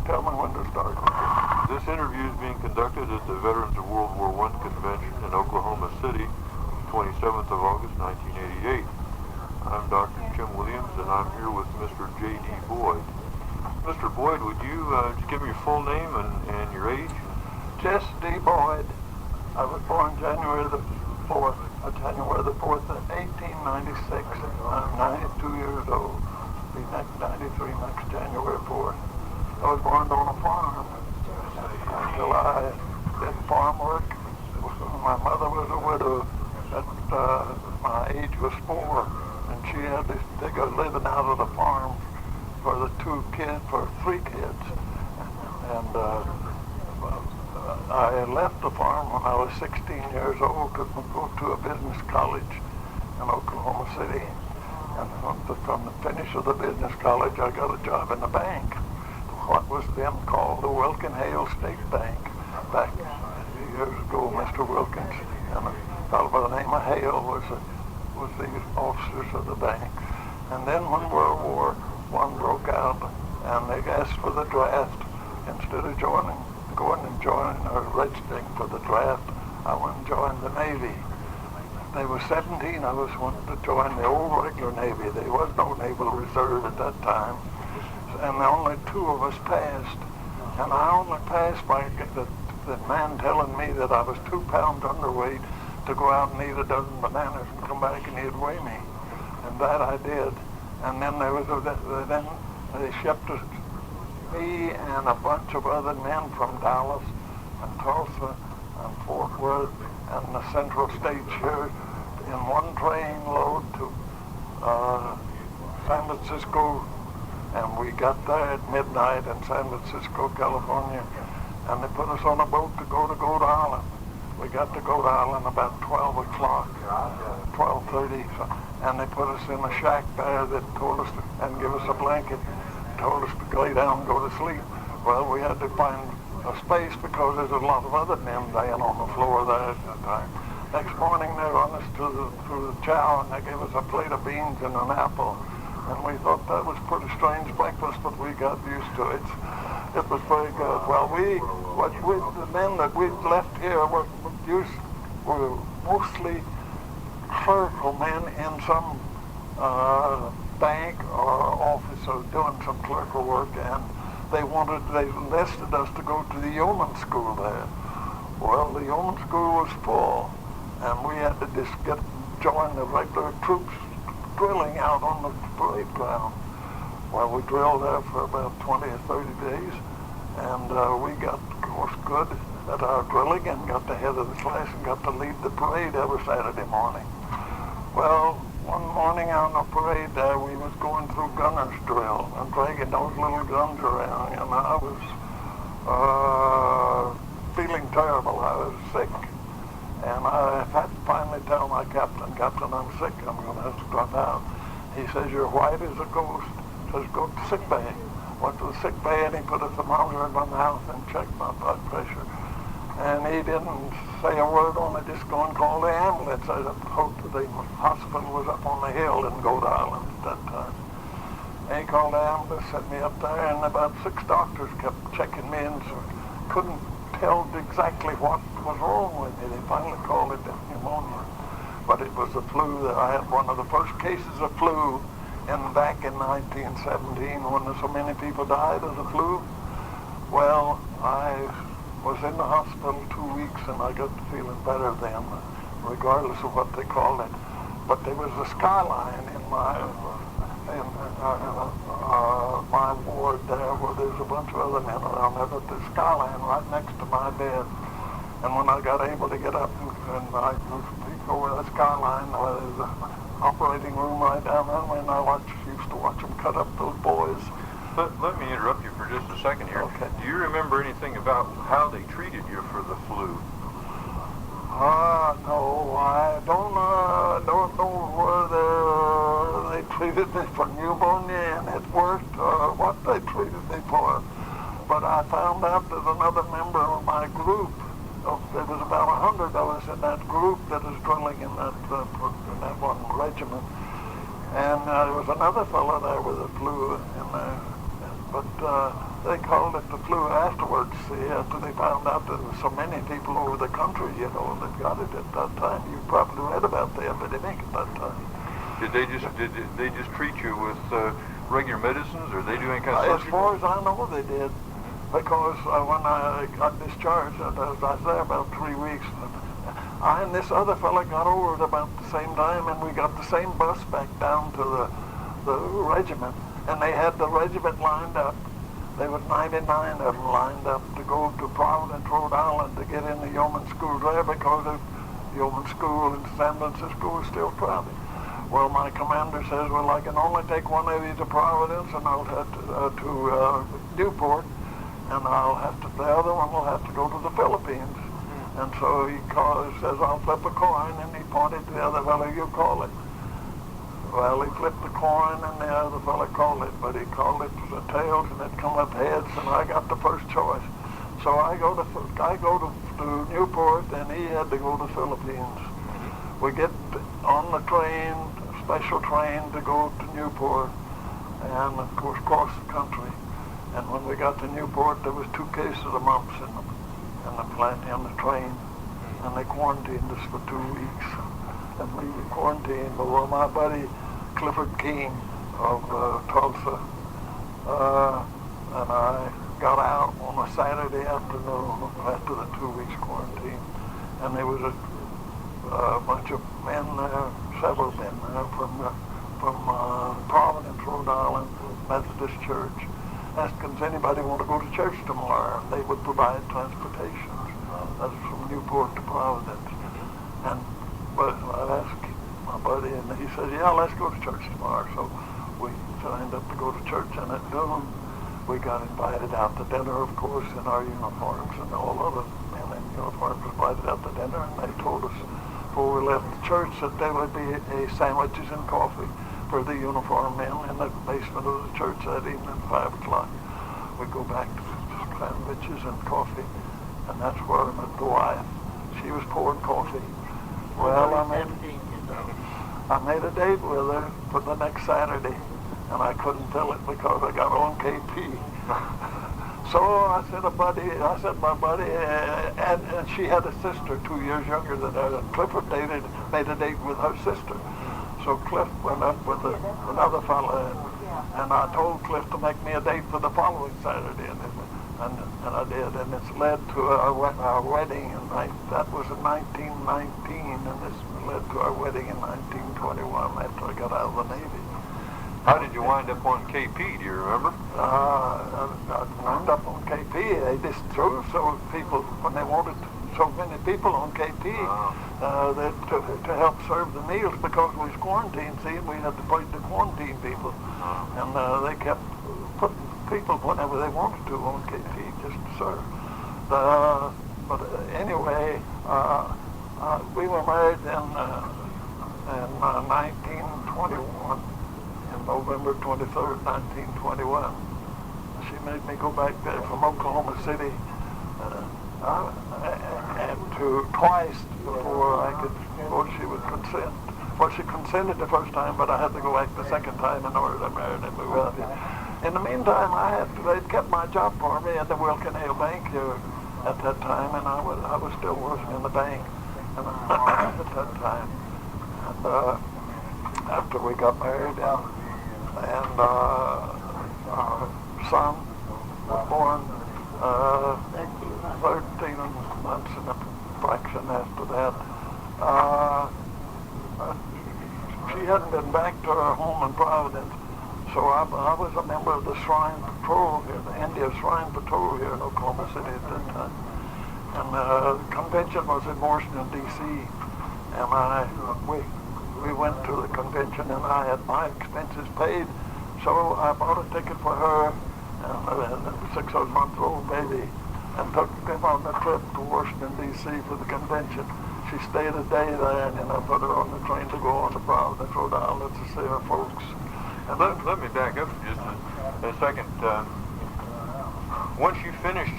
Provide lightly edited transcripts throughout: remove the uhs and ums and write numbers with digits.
tell me when to start. This interview is being conducted at the Veterans of World War I Convention in Oklahoma City, 27th of August, 1988. I'm Dr. Jim Williams, and I'm here with Mr. J. D. Boyd. Mr. Boyd, would you just give me your full name and your age? Jess D. Boyd. I was born January the 4th, 1896. I'm 92 years old. Be 93 next January 4th. I was born on a farm until I did farm work. My mother was a widow at my age was 4, and she had to take a living out of the farm for the 3 kids. And I left the farm when I was 16 years old to go to a business college in Oklahoma City. And from the finish of the business college, I got a job in the bank, what was then called the Wilkin Hale State Bank. Back years ago, Mr. Wilkins and a fellow by the name of Hale was the officers of the bank. And then when World War I broke out and they asked for the draft, instead of going and joining or registering for the draft, I went and joined the Navy. There were 17 of us wanted to join the old regular Navy. There was no Naval Reserve at that time. And only 2 of us passed. And I only passed by the man telling me that I was 2 pounds underweight to go out and eat a dozen bananas and come back and he'd weigh me. And that I did. And then then they shipped me and a bunch of other men from Dallas and Tulsa and Fort Worth and the Central States here in one train load to San Francisco, and we got there at midnight in San Francisco, California, and they put us on a boat to go to Goat Island. We got to Goat Island about 12 o'clock, 12:30, and they put us in a shack there that told us and give us a blanket, told us to lay down and go to sleep. Well, we had to find a space because there's a lot of other men laying on the floor there at that time. Next morning they run us to the chow and they gave us a plate of beans and an apple. And we thought that was pretty strange breakfast, but we got used to it. It was very good. Well, the men that we'd left here were mostly clerical men in some bank or office or doing some clerical work, and they enlisted us to go to the yeoman school there. Well, the yeoman school was full, and we had to just join the regular troops drilling out on the parade ground. Well, we drilled there for about 20 or 30 days, and we got, of course, good at our drilling and got the head of the class and got to lead the parade every Saturday morning. Well, one morning on the parade there, we was going through gunner's drill and dragging those little guns around, and I was feeling terrible. I was sick, and I had to finally tell my captain, I'm sick, I'm going to have to drop out. He says, you're white as a ghost, just go to sick bay. Went to the sick bay and he put a thermometer in my mouth and checked my blood pressure. And he didn't say a word on it, just go and call the ambulance. I hoped the hospital was up on the hill in Goat Island at that time. And he called the ambulance, set me up there, and about 6 doctors kept checking me and couldn't tell exactly what was wrong with me. They finally called it pneumonia. But it was the flu. I had one of the first cases of flu back in 1917 when so many people died of the flu. Well, I was in the hospital 2 weeks and I got feeling better then, regardless of what they called it. But there was a skyline in my ward there where there's a bunch of other men around there, but the skyline right next to my bed. And when I got able to get up and I peek over the skyline, there's an operating room right down there, and I used to watch them cut up those boys. But let me interrupt you for just a second here. Okay. Do you remember anything about how they treated you for the flu? No, I don't know whether they treated me for pneumonia and it worked or what they treated me for. But I found out that another member of my group, there was about 100 of us in that group that was drilling in that one regiment. And there was another fellow there with the flu in there. But they called it the flu afterwards, see, after they found out that there were so many people over the country, you know, that got it at that time. You probably read about the epidemic at that time. Did they just treat you with regular medicines, or they do any kind of As surgery? far as I know, they did. Because when I got discharged, I was there about 3 weeks. I and this other fella got over it about the same time, and we got the same bus back down to the regiment. And they had the regiment lined up. There was 99 of them lined up to go to Providence, Rhode Island to get in the yeoman school there because the yeoman school in San Francisco was still crowded. Well, my commander says, well, I can only take one of you to Providence, and I'll have to Newport, and the other one will have to go to the Philippines. And so he says, I'll flip a coin, and he pointed to the other fellow, you call it. Well, he flipped the coin, and the other fellow called it, but he called it the tails, and it come up heads, and I got the first choice. So I go to Newport, and he had to go to the Philippines. We get on the train, special train to go to Newport, and of course cross the country. And when we got to Newport, there was 2 cases of mumps in the train, and they quarantined us for 2 weeks. And we were quarantined. But well, my buddy Clifford King of Tulsa, and I got out on a Saturday afternoon after the 2 weeks quarantine, and there was a bunch of men there, several men there from Providence, Rhode Island Methodist Church, asking does anybody want to go to church tomorrow, and they would provide transportation. That's from Newport to Providence. But I asked my buddy, and he said, yeah, let's go to church tomorrow. So we signed up to go to church, and at noon we got invited out to dinner, of course, in our uniforms, and all other men in uniforms were invited out to dinner, and they told us before we left the church that there would be sandwiches and coffee for the uniformed men in the basement of the church that evening at 5 o'clock. We go back to sandwiches and coffee, and that's where I met the wife. She was pouring coffee. Well, I made a date with her for the next Saturday, and I couldn't tell it because I got on KP. So I said, my buddy, and she had a sister 2 years younger than her, and Clifford made a date with her sister. So Cliff went up with another fellow, and I told Cliff to make me a date for the following Saturday, and I did, and it's led to our wedding, and that was in 1919, and this led to our wedding in 1921 after I got out of the Navy. How did you wind up on KP, do you remember? I wound up on KP. They just threw so people, when they wanted so many people on KP, to help serve the meals because we was quarantined, see, and we had to fight the quarantine people. And they kept putting people whenever they wanted to on KP just to serve. But anyway, we were married in 1921, in November 23rd, 1921. She made me go back there from Oklahoma City and to twice before she would consent. Well, she consented the first time, but I had to go back the second time in order to marry and move out here. In the meantime, they'd kept my job for me at the Wilkin-Ale Bank here at that time, and I was still working in the bank at that time. And after we got married, and our son was born 13 months and a fraction after that. She hadn't been back to her home in Providence, so I was a member of the Shrine Patrol here, the India Shrine Patrol here in Oklahoma City at that time. And the convention was in Washington, D.C., and we went to the convention, and I had my expenses paid, so I bought a ticket for her and a 6-month-old baby, and took them on the trip to Washington, D.C. for the convention. She stayed a day there, and then I put her on the train to go on to Providence, Rhode Island to see her folks. And let me back up for just a second. Once you finished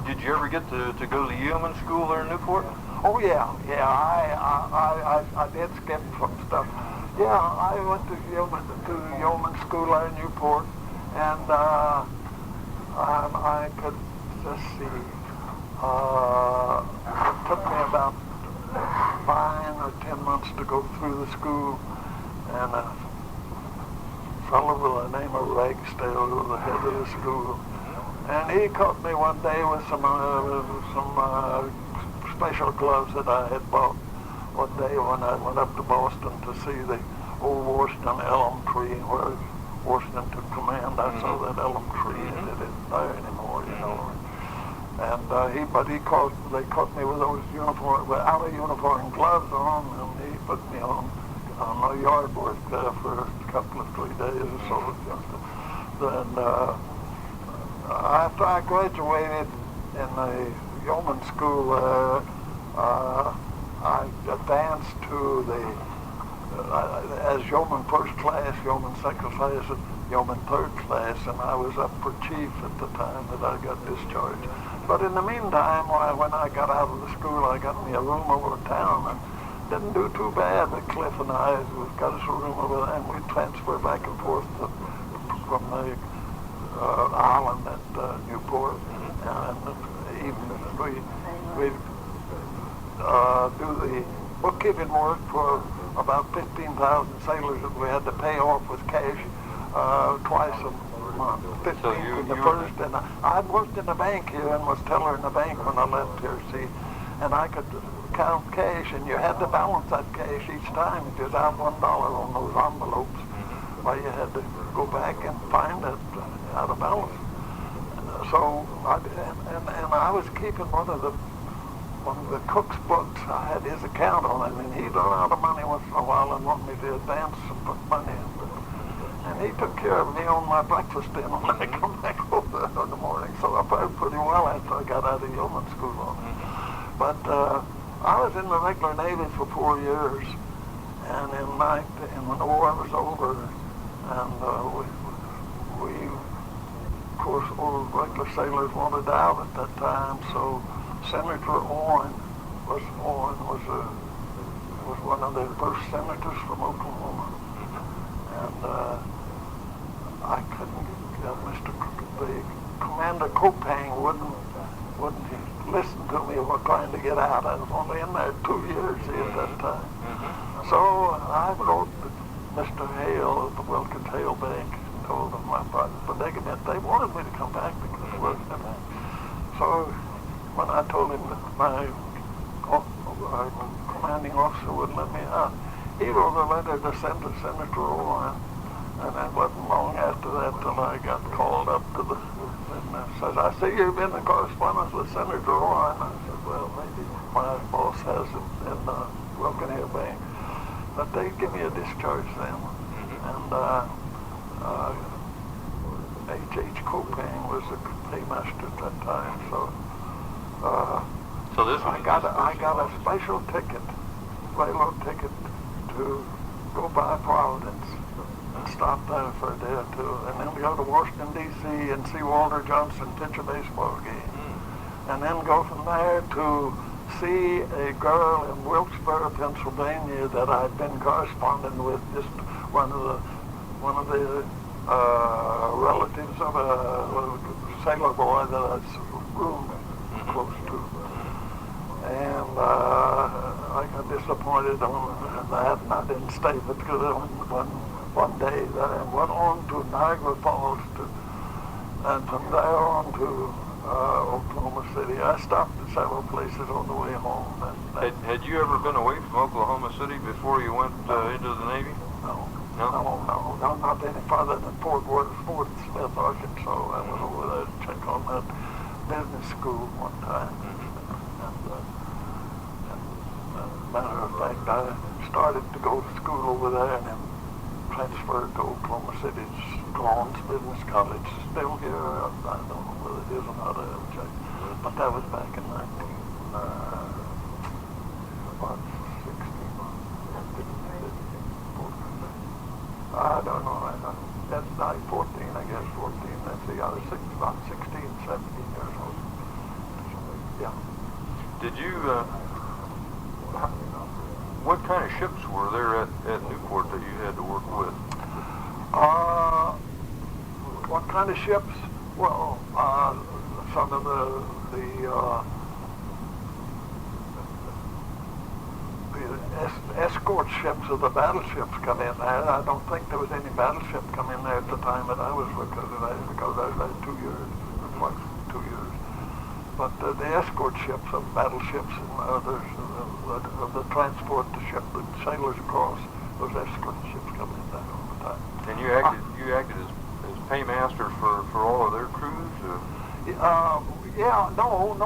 did you ever get to go to the yeoman school there in Newport? Oh yeah. I did skip some stuff. Yeah, I went to yeoman school there in Newport, and I could, let's see, it took me about 9 or 10 months to go through the school, and a fellow with the name of Ragsdale was the head of the school, and he caught me one day with some special gloves that I had bought one day when I went up to Boston to see the old Washington elm tree where Washington took command. I saw that elm tree, and it isn't there anymore, you know. And they caught me with those out of uniform gloves on, and he put me on a yard work there for a couple of 3 days or so. Then after I graduated in the yeoman school, I advanced to as yeoman first class, yeoman second class, and yeoman third class, and I was up for chief at the time that I got discharged. But in the meantime, when I got out of the school, I got me a room over town, and didn't do too bad. But Cliff and I got us a room over there, and we transferred back and forth from the island at Newport, and even we do the bookkeeping work for about 15,000 sailors that we had to pay off with cash twice a month. 15 in the first, and I'd worked in the bank here and was teller in the bank when I left here, see, and I could count cash, and you had to balance that cash each time. If you was out $1 on those envelopes, well, you had to go back and find it out of balance. So, I was keeping one of the cook's books. I had his account on it, and he'd run out of money once in a while and want me to advance some money. And he took care of me on my breakfast dinner when I come back over in the morning. So I fared pretty well after I got out of yeoman school. But I was in the regular Navy for 4 years, and when the war was over, and we of course, all regular sailors wanted out at that time, so Senator Owen was one of the first senators from Oklahoma, and I couldn't get the Commander Copang wouldn't listen to me while trying to get out. I was only in there 2 years at that time. So I wrote to Mr. Hale at the Wilkins Hale Bank and told them my predicament. They wanted me to come back because I worked in there. So when I told him that my commanding officer wouldn't let me out, he wrote a letter to Senator Owen, and it wasn't long after that till I got called up to the, and says, I see you've been in correspondence with Senator Owen. I said, well, maybe my boss has it in the Wilkins Hale Bank. But they give me a discharge then, and H.H. Copang was the paymaster at that time, so this I got a special ticket, railroad ticket, to go by Providence and stop there for a day or two, and then go to Washington, D.C. and see Walter Johnson pitch a baseball game, and then go from there to see a girl in Wilkesboro, Pennsylvania that I'd been corresponding with, just one of the relatives of a sailor boy that I roomed close to. And I got disappointed on that, and I didn't stay, but one day I went on to Niagara Falls, and from there on to Oklahoma City. I stopped at several places on the way home. Had you ever been away from Oklahoma City before you went into the Navy? No, not any farther than Fort Smith, Arkansas. I went over there to check on that business school one time. And matter of fact, I started to go to school over there and then transferred to Oklahoma City's Collins Business College. Still here. I don't know whether it is or not. I haven't checked. But that was back in 16. I don't know. That's not 14, I guess. 14. Let's see. I was about 16, 17 years old. Yeah. Did you? What kind of ships were there at Newport that you had to work with? What kind of ships? Well, some of the escort ships of the battleships come in there. I don't think there was any battleship come in there at the time that I was recruited, because I was there 2 years, twice 2 years. But the escort ships of battleships and others, the transport, the ship, the sailors across, those escort ships come in there all the time. And you acted as paymaster for all of their crews? Yeah, no,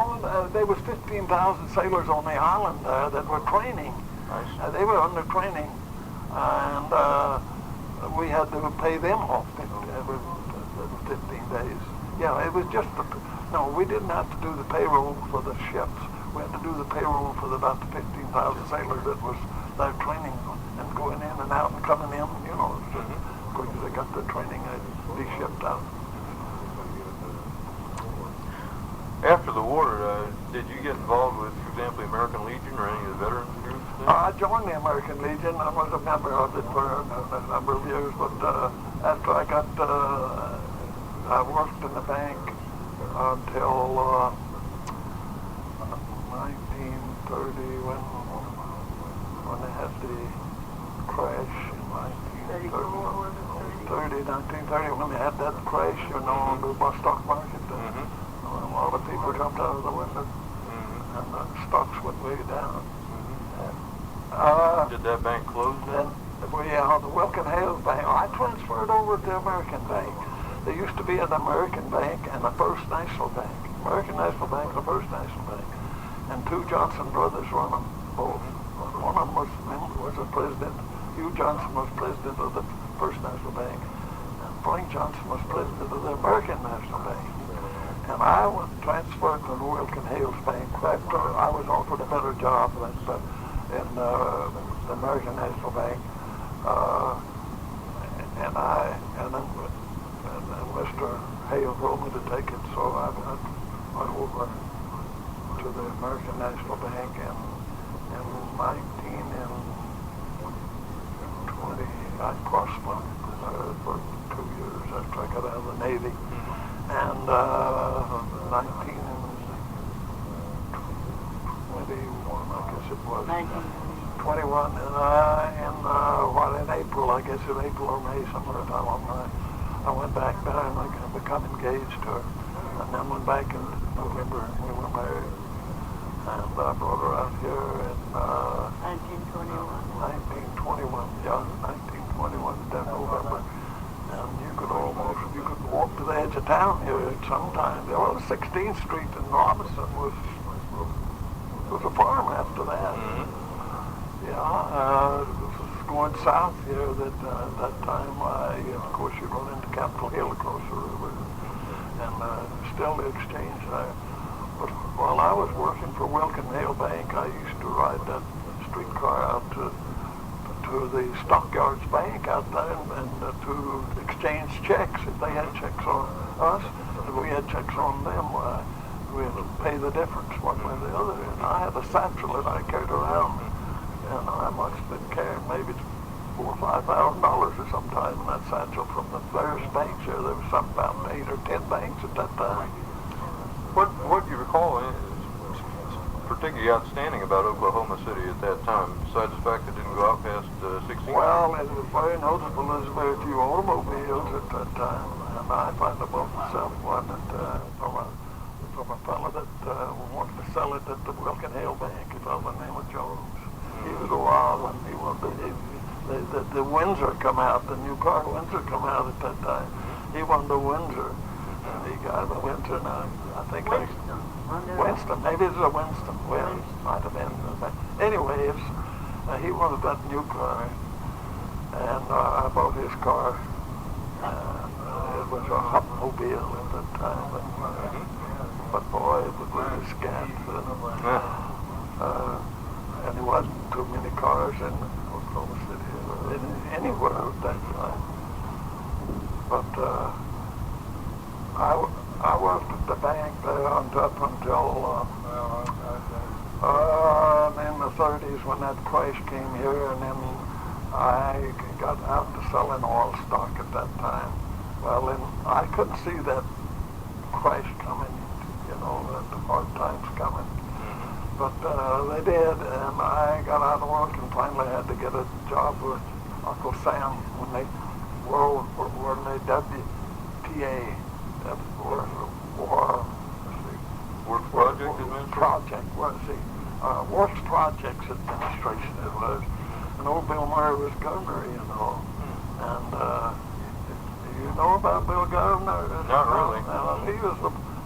there was 15,000 sailors on the island that were training. They were under training, and we had to pay them off 15 days. Yeah, it was just, no, we didn't have to do the payroll for the ships. We had to do the payroll for about the 15,000 sailors that was there training and going in and out and coming in, you know, because they got the training, they'd be shipped out. After the war, did you get involved with, for example, the American Legion or any of the veterans groups? I joined the American Legion. I was a member of it for a number of years, but after I got, I worked in the bank until 1930 when they had the crash in 1930 when they had that crash, you know, on the stock market. A lot of people jumped out of the window, and the stocks went way down. Did that bank close then? Yeah, the Wilkin Hales Bank. I transferred over to American Bank. There used to be an American Bank and a First National Bank. American National Bank and a First National Bank. And two Johnson brothers run them both. One of them was a president. Hugh Johnson was president of the First National Bank. And Frank Johnson was president of the American National Bank. And I was transferred to the Wilkin Hales Bank after I was offered a better job in the American National Bank. And then Mr. Hale told me to take it, so I went over to the American National Bank in 1920. I prospered for 2 years after I got out of the Navy. And 1921, I guess it was. 21, and in April, I guess in April or May, somewhere along there, I went back there and I become engaged to her. And then went back in November and we were married. And I brought her out here in 1921, yeah, 1921, then November. And you could walk to the edge of town here at some time. Well, 16th Street in Robinson was a farm after that. Yeah, going south here that time, of course you run into Capitol Hill across the river, and still the exchange there. But while I was working for Wilkin Hale Bank, I used to ride that streetcar out to the Stockyards Bank out there and to exchange checks. If they had checks on us, if we had checks on them, we had to pay the difference one way or the other. And I had a satchel that I carried around, and I must have been carrying maybe $4,000 or $5,000 or sometime in that satchel from the various banks here. There was something about 8 or 10 banks at that time. What do you recall particularly outstanding about Oklahoma City at that time, besides the fact that it didn't go out past 16? Well, it was very noticeable. There was very few automobiles at that time, and I found about myself one from a fellow that wanted to sell it at the Wilkin Hale Bank. A fellow by the name of Jones. He was a wild one. He wanted the Windsor come out, the new car Windsor come out at that time. He wanted the Windsor. And he got the Windsor now. I think Winston, maybe it was a Winston. Well, it might have been. But anyways, he wanted that new car, and I bought his car. It was a Hopmobile at that time, but boy, it was really scant. And there wasn't too many cars in Oklahoma City, anywhere at that time. But I worked at the bank there up until in the 30s when that crash came here, and then I got out to selling oil stock at that time. Well, and I couldn't see that crash coming, and the hard times coming. But they did, and I got out of work and finally had to get a job with Uncle Sam when they were the WPA, Works Project Administration? Works Projects Administration it was. And old Bill Murray was governor, And you know about Bill Governor? Not really.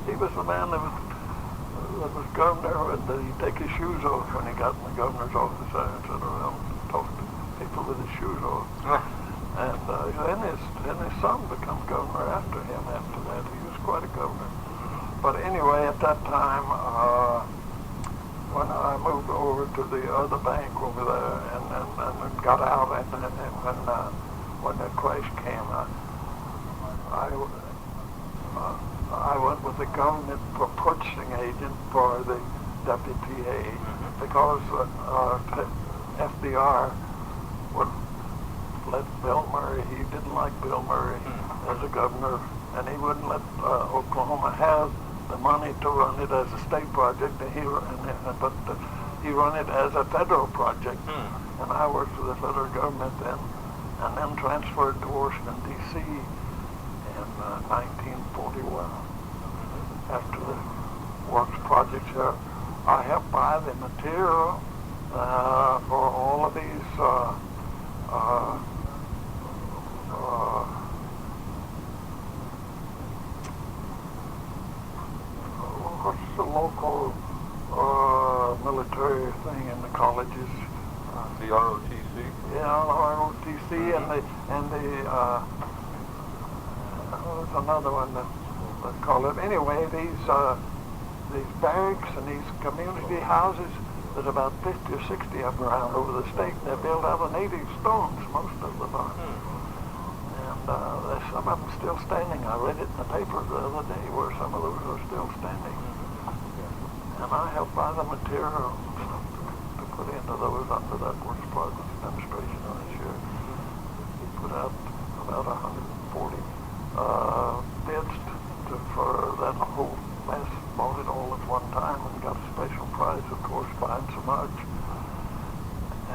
He was the man that was governor, and he'd take his shoes off when he got in the governor's office. I sit around and talk to people with his shoes off. And then his son became governor after him. After that, he was quite a governor. But anyway, at that time, when I moved over to the other bank over there and got out, and when the crash came, I went with the government for purchasing agent for the WPA because FDR would let Bill Murray. He didn't like Bill Murray as a governor, and he wouldn't let Oklahoma have the money to run it as a state project. But he run it as a federal project, and I worked for the federal government then, and then transferred to Washington D.C. in 1941. After the works projects here, I helped buy the material for all of these what's the local military thing in the colleges? The ROTC? Yeah, the ROTC and the there's another one that let's call it. Anyway, these barracks and these community houses, there's about 50 or 60 of them around over the state. They're built out of native stones, most of them are. And there's some of them still standing. I read it in the paper the other day where some of those are still standing. And I helped buy the material to put into those under that Works Project Administration this year. He put out about 140 bids for that whole mess. Bought it all at one time and got a special prize, of course, buying so much.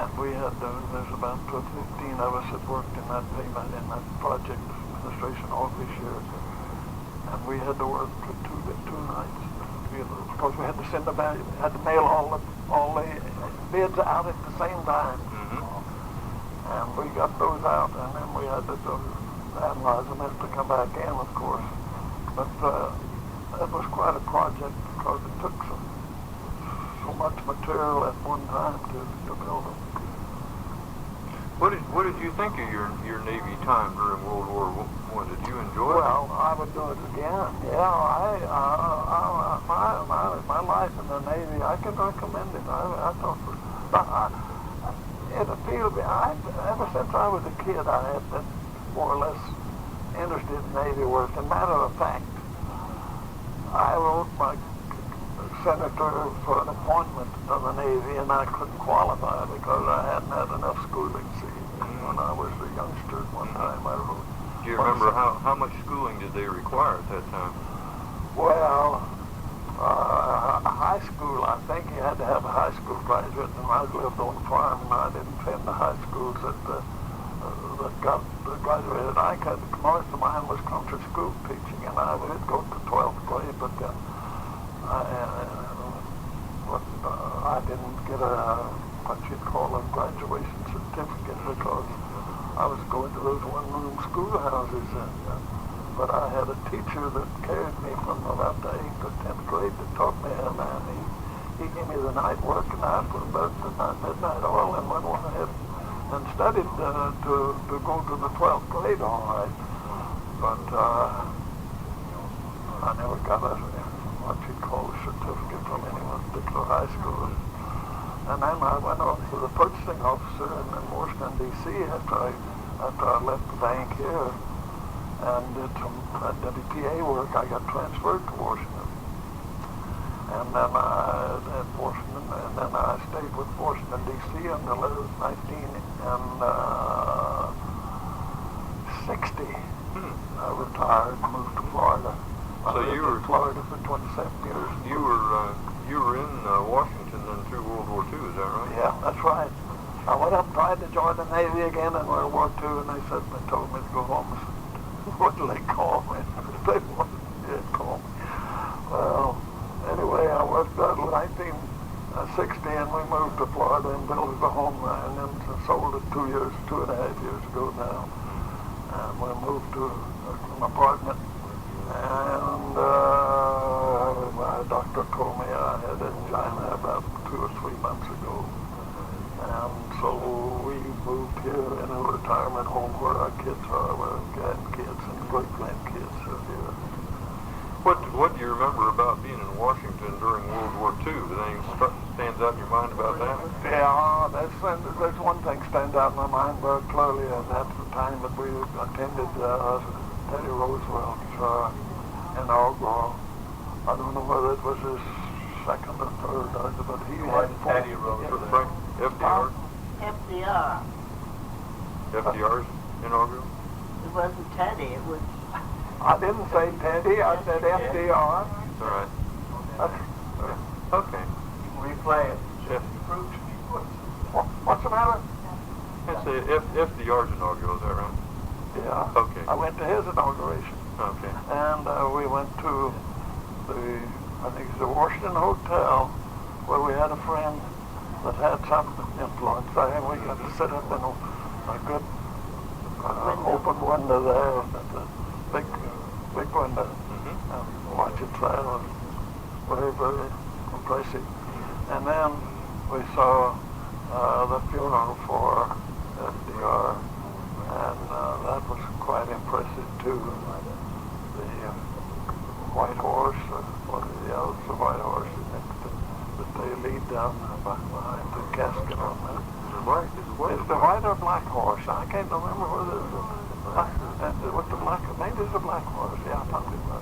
And we had, there's about 15 of us that worked in that payment, in that project administration office here. And we had to work for two nights. Because we had to had to mail all the bids out at the same time. And we got those out, and then we had to analyze them and to come back in, of course. But that was quite a project because it took so much material at one time to build them. What did you think of your Navy time during World War I? Did you enjoy it? Well, I would do it again. Yeah, my life in the Navy, I can recommend it. I thought it appealed to me. Ever since I was a kid, I had been more or less interested in Navy work. As a matter of fact, I wrote my senator for an appointment to the Navy, and I couldn't qualify because I hadn't had enough schooling. See, when I was a youngster at one time, I wrote. Do you remember how much schooling did they require at that time? Well, high school, I think you had to have a high school graduate, and I lived on a farm, and I didn't attend the high schools that got graduated. Most of mine was country school teaching, and I did go to 12th grade, but then I didn't get what you'd call a graduation certificate because I was going to those one-room schoolhouses. But I had a teacher that carried me from about the 8th or 10th grade that taught me how to. He gave me the night work, and I put about midnight oil and went on ahead and studied to go to the 12th grade all right. But I never got what you'd call a certificate from any particular high school. And then I went on to the purchasing officer in Washington, D.C. after I left the bank here and did some WPA work. I got transferred to Washington. And then I stayed with Washington, D.C. until 1960. I retired and moved to Florida. So lived you were in Florida for 27 years. You were in Washington then through World War II, is that right? Yeah, that's right. I went up, tried to join the Navy again in World War II, and they told me to go home. I said, what did they call me? They did call me. Well, anyway, I worked out in 1960, and we moved to Florida and built a home there, and then sold it 2.5 years ago now. And we moved to an apartment, and my doctor told me I had angina about 2 or 3 months ago. And so we moved here in a retirement home where our kids are, our grandkids and great-grandkids are here. What do you remember about being in Washington during World War II? Anything stands out in your mind about that? Yeah, there's one thing stands out in my mind very clearly, and that's the time that we attended Teddy Roosevelt's inaugural. I don't know whether it was his second or third, but he had Teddy Roosevelt. FDR? FDR. FDR's inaugural? It wasn't Teddy, it was... I didn't say Teddy, I said FDR. All right. Okay. Replay it. Yes. What's the matter? It's FDR's inaugural, is that right? Yeah. Okay. I went to his inauguration. Okay. And we went to I think it's the Washington Hotel, where we had a friend that had some influenza, and we got to sit up in a good open window there, a big window, and watch it there. It was very, very impressive. And then we saw the funeral for FDR, and that was quite impressive too. The White Horse, the White Horse that they lead down behind the casket on that. It's the white or black horse. I can't remember whether it was the black. Maybe it's the black horse. Yeah, probably was.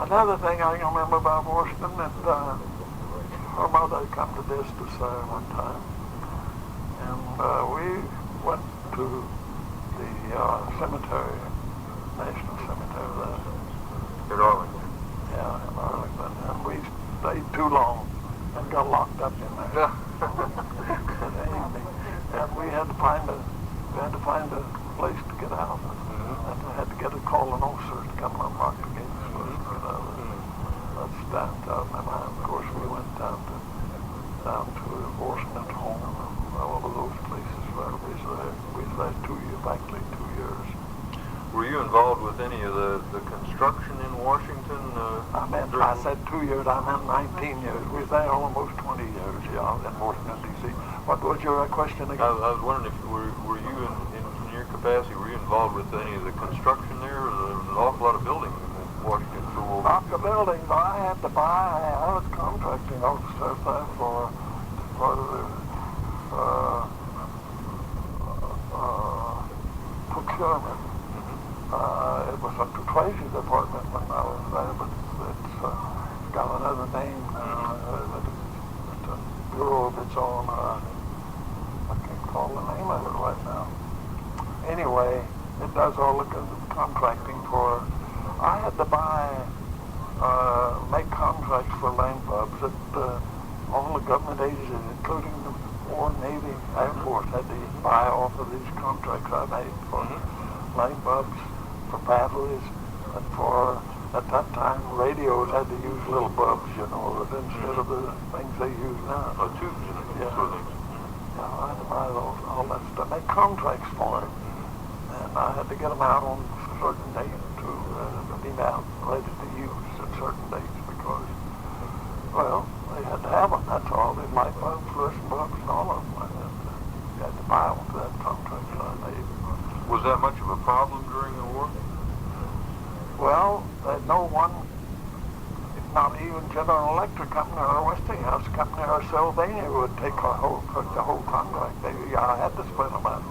Another thing I can remember about Washington that her mother come to this to serve one time, and we went to the cemetery, National Cemetery there. In Arlington. Yeah, in Arlington, and we stayed too long and got locked up in there. And we had to find a place to get out. And we had to call an officer to come unlock the gates for us to get out. That stands out in my mind. Of course, we went down to Washington's home and all of those places where we was there 2 years, practically 2 years. Were you involved with any of the construction in Washington? I said 2 years, I meant 19 years. We were there almost 20 years, yeah, in Washington, D.C. What was your question again? I was wondering if were you in your capacity, were you involved with any of the construction there? There was an awful lot of buildings in Washington for World War II. Not the buildings. I was contracting officer there for the procurement. It was at the Treasury Department when I was there, but it's got another name now. It's a bureau of its own. I can't call the name of it right now. Anyway, it does all the contracting for. I had to make contracts for line bulbs that all the government agencies, including the War, Navy, Air Force, had to buy off of these contracts I made for line bulbs, for batteries, and for, at that time, radios had to use little bulbs, instead of the things they use now. Tubes and Yeah. sort of things. Yeah, I had to buy all that stuff, make contracts for it. And I had to get them out on certain dates to be out ready to use at certain dates because, well, they had to have them, that's all. They light bulbs, fluorescent bulbs, and all of them. You had to buy them for that contract that I made. Was that much of a problem during the war? Well, no one, not even General Electric Company or Westinghouse Company or Sylvania would take the whole contract. I had to split them up.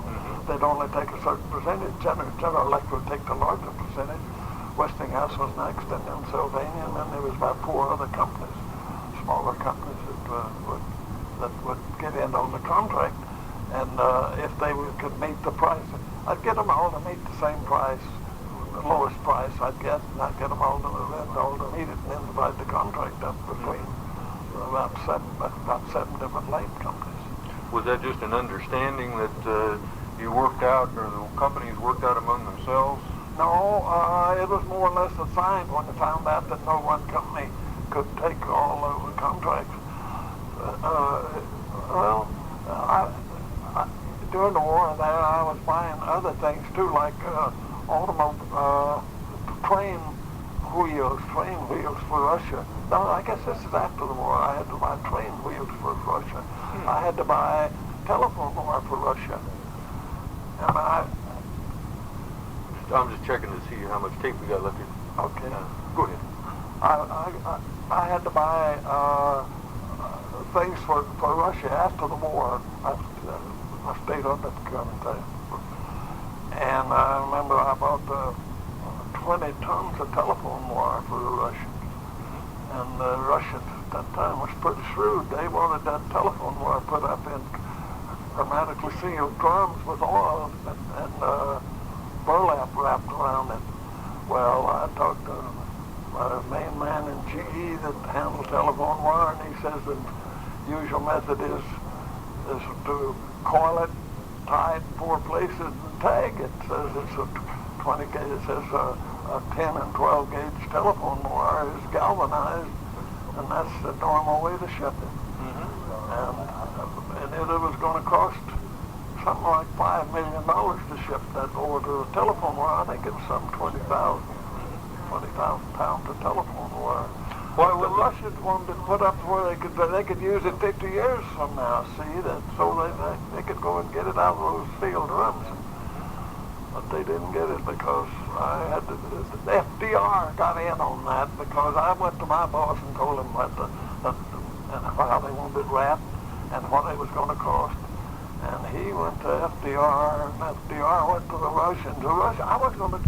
They'd only take a certain percentage. General Electric would take the larger percentage. Westinghouse was next, and then Sylvania, and then there was about 4 other companies, smaller companies that would get in on the contract. And if they could meet the price, I'd get them all to meet the same price the lowest price I'd get, and I'd get them all to meet it and then divide the contract up between about seven different light companies. Was that just an understanding that you worked out, or the companies worked out among themselves? No, it was more or less assigned when they found out that no one company could take all of the contracts. During the war there, I was buying other things too, like train wheels for Russia. No, I guess this is after the war. I had to buy train wheels for Russia. I had to buy telephone wire for Russia. And I'm just checking to see how much tape we got left here. okay. Go ahead. I had to buy things for Russia after the war. I stayed on that government there. And I remember I bought 20 tons of telephone wire for the Russians. And the Russians at that time was pretty shrewd. They wanted that telephone wire put up in hermetically sealed drums with oil and burlap wrapped around it. Well, I talked to the main man in GE that handled telephone wire, and he says the usual method is to coil it, tie it in 4 places, and tag it. Says it's a 20 gauge. It says a 10 and 12 gauge telephone wire is galvanized, and that's the normal way to ship it. And it was going to cost something like $5 million to ship that order of telephone wire. I think it was some 20,000 pounds of telephone wire. Well, the Russians wanted to put up where they could use it 50 years from now. See that, so they could go and get it out of those steel drums. But they didn't get it because the FDR got in on that, because I went to my boss and told him how they wanted it wrapped and what it was going to cost. And he went to FDR, and FDR went to the Russians. I was going to